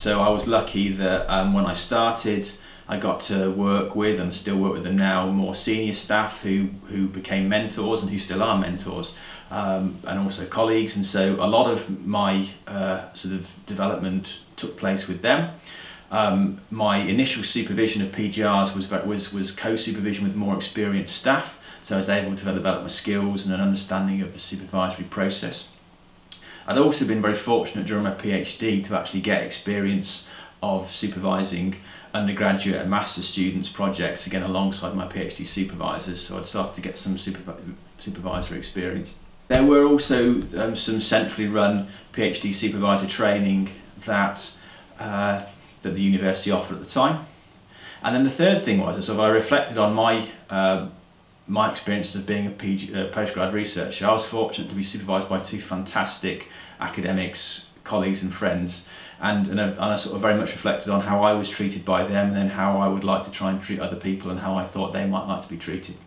So I was lucky that when I started, I got to work with, and still work with them now, more senior staff who became mentors and who still are mentors, and also colleagues. And so a lot of my sort of development took place with them. My initial supervision of PGRs was co-supervision with more experienced staff, so I was able to develop my skills and an understanding of the supervisory process. I'd also been very fortunate during my PhD to actually get experience of supervising undergraduate and master's students' projects, again alongside my PhD supervisors, so I'd started to get some supervisory experience. There were also some centrally run PhD supervisor training that the university offered at the time. And then the third thing was, as I reflected on my experiences of being a postgrad researcher, I was fortunate to be supervised by two fantastic academics, colleagues and friends, and I sort of very much reflected on how I was treated by them, and then how I would like to try and treat other people and how I thought they might like to be treated.